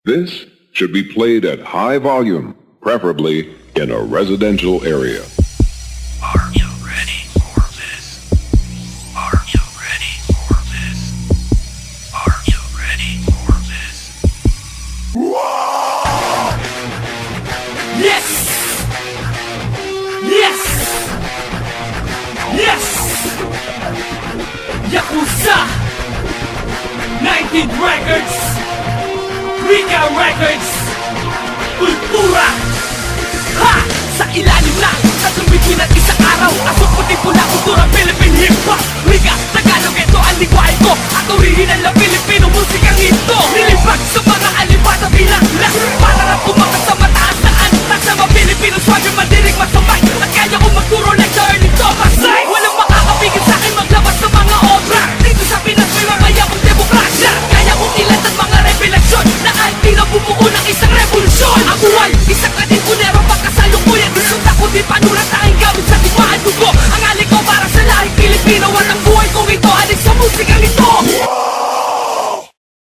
This should be played at high volume, preferably in a residential area. Are you ready for this? Are you ready for this? Are you ready for this? Yes! Yes! Yes! Yakuza! 19th Records! Rika Records! Kultura! Ha! Sa ilalim na sa tumigin at isang araw asok puti pula kultura Philippine hip-hop Rika, Tagalog, ito ang lingwahe ko At orihinal na Pilipino musikang ito Nilibag sa mga alibat